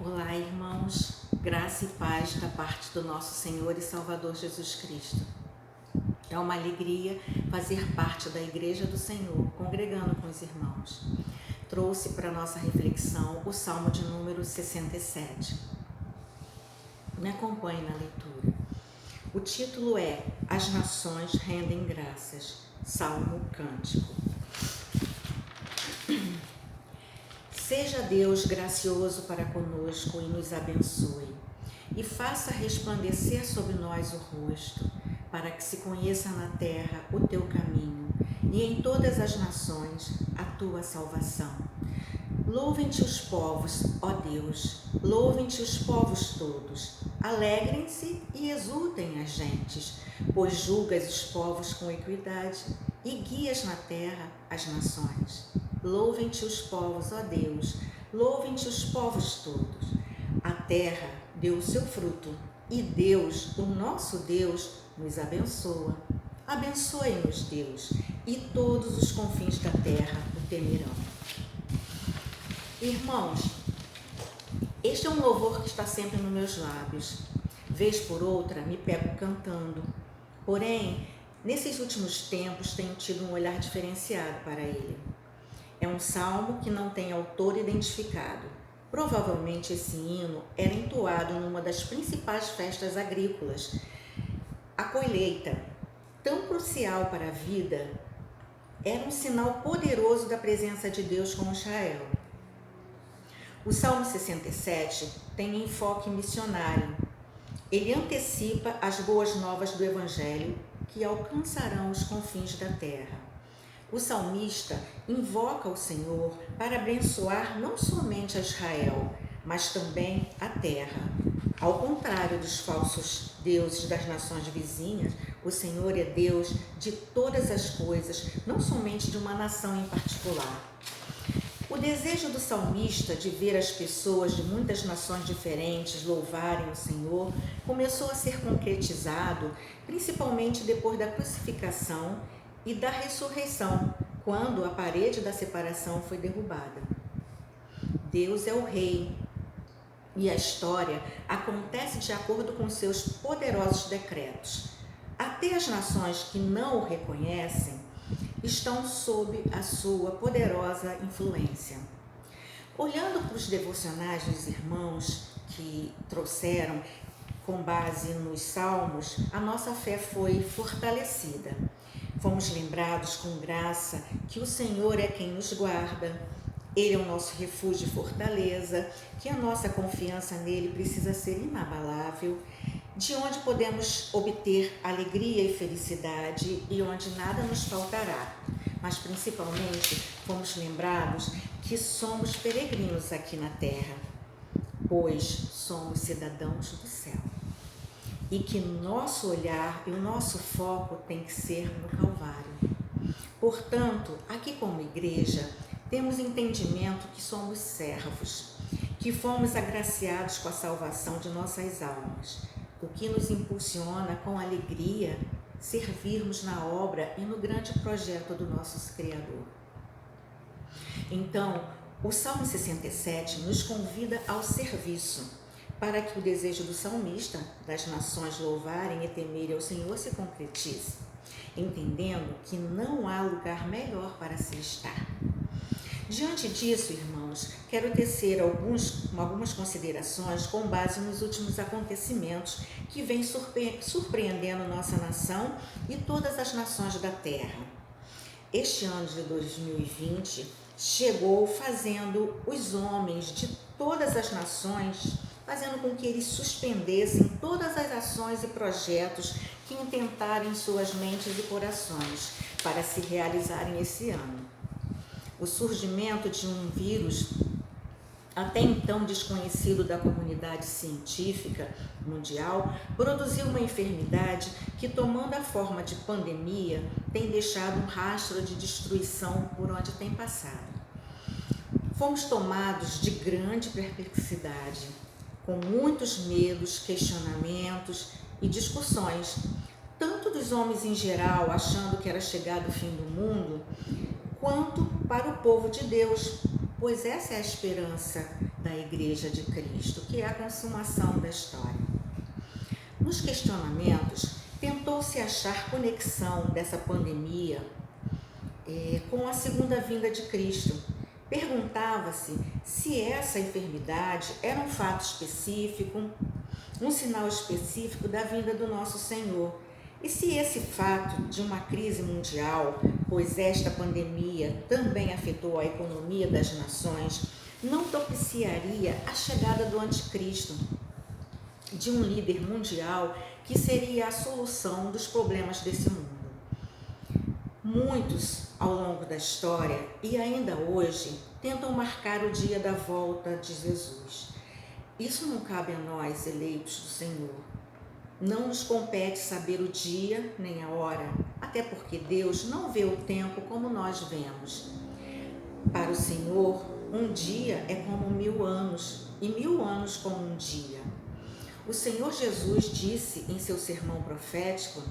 Olá, irmãos, graça e paz da parte do nosso Senhor e Salvador Jesus Cristo. É uma alegria fazer parte da Igreja do Senhor, congregando com os irmãos. Trouxe para nossa reflexão o Salmo de número 67. Me acompanhe na leitura. O título é As Nações Rendem Graças, Salmo Cântico. Seja Deus gracioso para conosco e nos abençoe, e faça resplandecer sobre nós o rosto, para que se conheça na terra o teu caminho, e em todas as nações a tua salvação. Louvem-te os povos, ó Deus, louvem-te os povos todos, alegrem-se e exultem as gentes, pois julgas os povos com equidade e guias na terra as nações. Louvem-te os povos, ó Deus, louvem-te os povos todos. A terra deu o seu fruto, e Deus, o nosso Deus, nos abençoa. Abençoe-nos, Deus, e todos os confins da terra o temerão. Irmãos, este é um louvor que está sempre nos meus lábios. Vez por outra, me pego cantando. Porém, nesses últimos tempos, tenho tido um olhar diferenciado para ele. É um salmo que não tem autor identificado. Provavelmente esse hino era entoado numa das principais festas agrícolas. A colheita, tão crucial para a vida, era um sinal poderoso da presença de Deus com Israel. O Salmo 67 tem enfoque missionário. Ele antecipa as boas novas do Evangelho que alcançarão os confins da terra. O salmista invoca o Senhor para abençoar não somente a Israel, mas também a terra. Ao contrário dos falsos deuses das nações vizinhas, o Senhor é Deus de todas as coisas, não somente de uma nação em particular. O desejo do salmista de ver as pessoas de muitas nações diferentes louvarem o Senhor começou a ser concretizado, principalmente depois da crucificação e da ressurreição, quando a parede da separação foi derrubada. Deus é o Rei e a história acontece de acordo com seus poderosos decretos. Até as nações que não o reconhecem estão sob a sua poderosa influência. Olhando para os devocionais dos irmãos que trouxeram com base nos salmos, a nossa fé foi fortalecida. Fomos lembrados com graça que o Senhor é quem nos guarda, Ele é o nosso refúgio e fortaleza, que a nossa confiança nele precisa ser inabalável, de onde podemos obter alegria e felicidade e onde nada nos faltará. Mas principalmente fomos lembrados que somos peregrinos aqui na terra, pois somos cidadãos do céu. E que nosso olhar e o nosso foco tem que ser no Calvário. Portanto, aqui como igreja, temos entendimento que somos servos, que fomos agraciados com a salvação de nossas almas, o que nos impulsiona com alegria servirmos na obra e no grande projeto do nosso Criador. Então, o Salmo 67 nos convida ao serviço, para que o desejo do salmista, das nações louvarem e temerem ao Senhor, se concretize, entendendo que não há lugar melhor para se estar. Diante disso, irmãos, quero tecer algumas considerações com base nos últimos acontecimentos que vêm surpreendendo nossa nação e todas as nações da terra. Este ano de 2020 chegou fazendo os homens de todas as nações, fazendo com que eles suspendessem todas as ações e projetos que intentaram em suas mentes e corações para se realizarem esse ano. O surgimento de um vírus até então desconhecido da comunidade científica mundial produziu uma enfermidade que, tomando a forma de pandemia, tem deixado um rastro de destruição por onde tem passado. Fomos tomados de grande perplexidade, com muitos medos, questionamentos e discussões, tanto dos homens em geral, achando que era chegado o fim do mundo, quanto para o povo de Deus, pois essa é a esperança da Igreja de Cristo, que é a consumação da história. Nos questionamentos, tentou-se achar conexão dessa pandemia com a segunda vinda de Cristo. Perguntava-se se essa enfermidade era um fato específico, um sinal específico da vinda do nosso Senhor. E se esse fato de uma crise mundial, pois esta pandemia também afetou a economia das nações, não propiciaria a chegada do anticristo, de um líder mundial que seria a solução dos problemas desse mundo. Muitos, ao longo da história e ainda hoje, tentam marcar o dia da volta de Jesus. Isso não cabe a nós, eleitos do Senhor. Não nos compete saber o dia nem a hora, até porque Deus não vê o tempo como nós vemos. Para o Senhor, um dia é como 1000 anos, e 1000 anos como um dia. O Senhor Jesus disse em seu sermão profético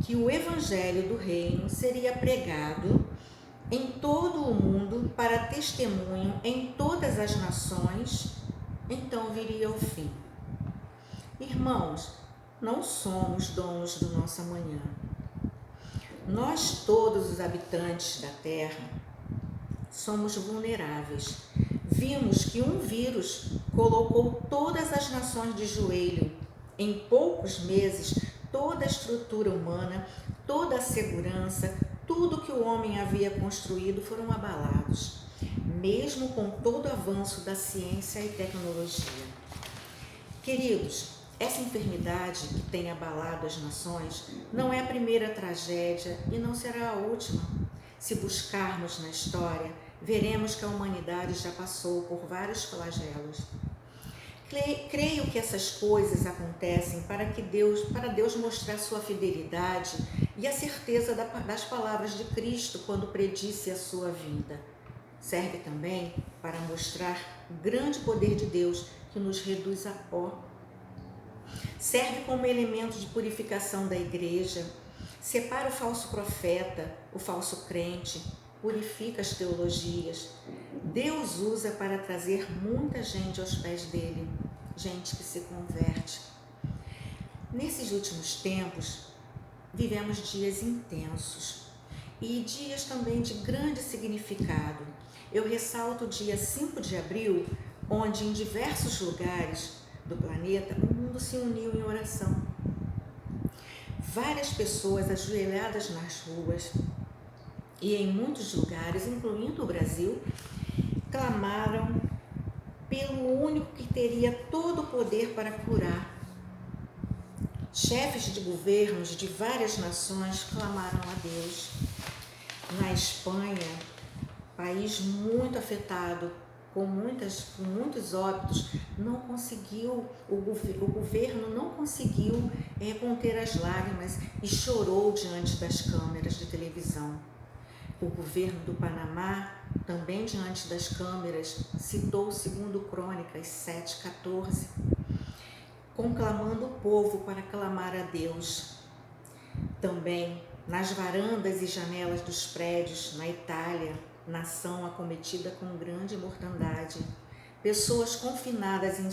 que o Evangelho do Reino seria pregado em todo o mundo para testemunho em todas as nações, então viria o fim. Irmãos, não somos donos do nosso amanhã. Nós, todos os habitantes da Terra, somos vulneráveis. Vimos que um vírus colocou todas as nações de joelho. Em poucos meses, toda a estrutura humana, toda a segurança, tudo que o homem havia construído foram abalados, mesmo com todo o avanço da ciência e tecnologia. Queridos, essa enfermidade que tem abalado as nações não é a primeira tragédia e não será a última. Se buscarmos na história, veremos que a humanidade já passou por vários flagelos. Creio que essas coisas acontecem para Deus mostrar sua fidelidade e a certeza das palavras de Cristo quando predisse a sua vinda. Serve também para mostrar o grande poder de Deus que nos reduz a pó. Serve como elemento de purificação da igreja, separa o falso profeta, o falso crente, purifica as teologias. Deus usa para trazer muita gente aos pés dele, gente que se converte. Nesses últimos tempos, vivemos dias intensos e dias também de grande significado. Eu ressalto o dia 5 de abril, onde em diversos lugares do planeta o mundo se uniu em oração. Várias pessoas ajoelhadas nas ruas e em muitos lugares, incluindo o Brasil, clamaram pelo único que teria todo o poder para curar. Chefes de governos de várias nações clamaram a Deus. Na Espanha, país muito afetado, com muitos óbitos, o governo não conseguiu conter as lágrimas e chorou diante das câmeras de televisão. O governo do Panamá, também diante das câmeras, citou segundo Crônicas 7:14, conclamando o povo para clamar a Deus. Também nas varandas e janelas dos prédios na Itália, nação acometida com grande mortandade, pessoas confinadas em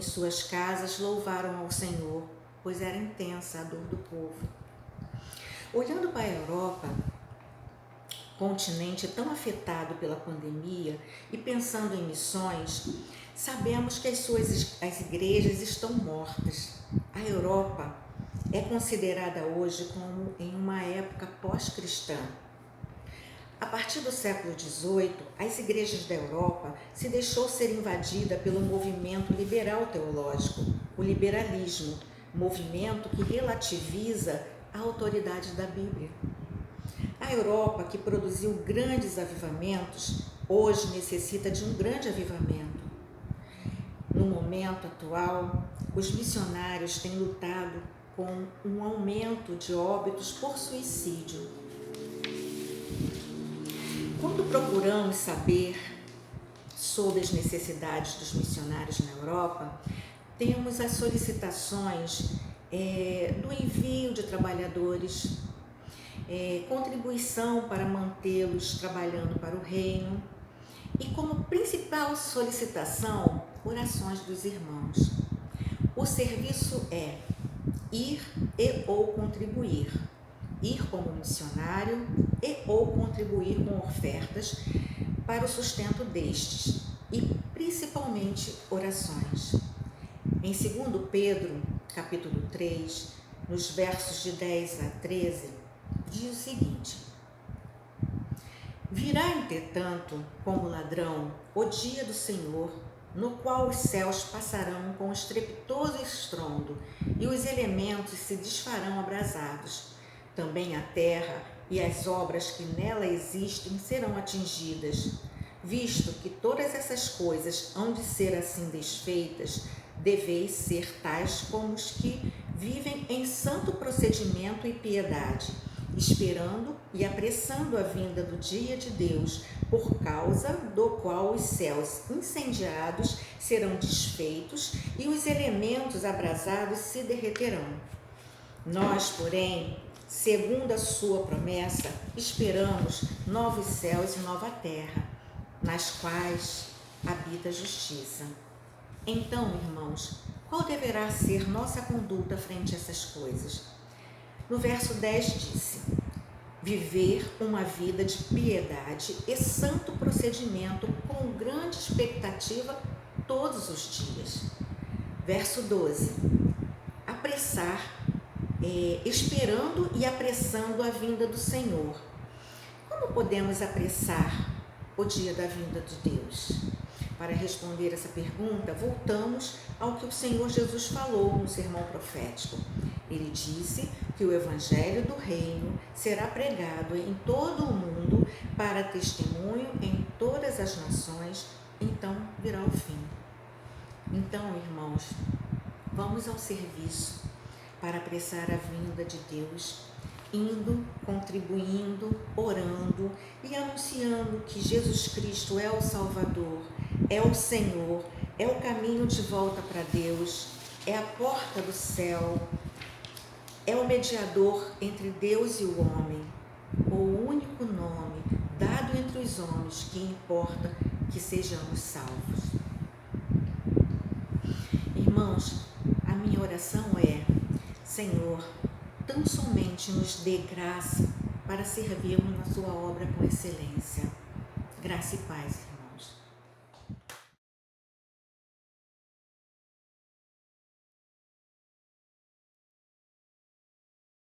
suas casas louvaram ao Senhor, pois era intensa a dor do povo. Olhando para a Europa, continente tão afetado pela pandemia, e pensando em missões, sabemos que as igrejas estão mortas. A Europa é considerada hoje como em uma época pós-cristã. A partir do século XVIII, as igrejas da Europa se deixou ser invadida pelo movimento liberal teológico, o liberalismo, movimento que relativiza a autoridade da Bíblia. A Europa, que produziu grandes avivamentos, hoje necessita de um grande avivamento. No momento atual, os missionários têm lutado com um aumento de óbitos por suicídio. Quando procuramos saber sobre as necessidades dos missionários na Europa, temos as solicitações do envio de trabalhadores, contribuição para mantê-los trabalhando para o reino, E como principal solicitação, orações dos irmãos. O serviço é ir e ou contribuir. Ir como missionário e ou contribuir com ofertas para o sustento destes e principalmente orações. Em 2 Pedro, capítulo 3, nos versos de 10 a 13, diz o seguinte: Virá, entretanto, como ladrão, o dia do Senhor, no qual os céus passarão com estrepitoso estrondo, e os elementos se desfarão abrasados. Também a terra e as obras que nela existem serão atingidas. Visto que todas essas coisas hão de ser assim desfeitas, deveis ser tais como os que vivem em santo procedimento e piedade, esperando e apressando a vinda do dia de Deus, por causa do qual os céus incendiados serão desfeitos e os elementos abrasados se derreterão. Nós, porém, segundo a sua promessa, esperamos novos céus e nova terra, nas quais habita a justiça. Então, irmãos, qual deverá ser nossa conduta frente a essas coisas? No verso 10 disse: viver uma vida de piedade e santo procedimento com grande expectativa todos os dias. Verso 12: esperando e apressando a vinda do Senhor. Como podemos apressar o dia da vinda de Deus? Para responder essa pergunta, voltamos ao que o Senhor Jesus falou no sermão profético. Ele disse que o Evangelho do Reino será pregado em todo o mundo para testemunho em todas as nações, então virá o fim. Então, irmãos, vamos ao serviço para apressar a vinda de Deus, indo, contribuindo, orando e anunciando que Jesus Cristo é o Salvador, é o Senhor, é o caminho de volta para Deus, é a porta do céu, é o mediador entre Deus e o homem, o único nome dado entre os homens que importa que sejamos salvos. Irmãos, a minha oração é: Senhor, tão somente nos dê graça para servirmos na sua obra com excelência. Graça e paz.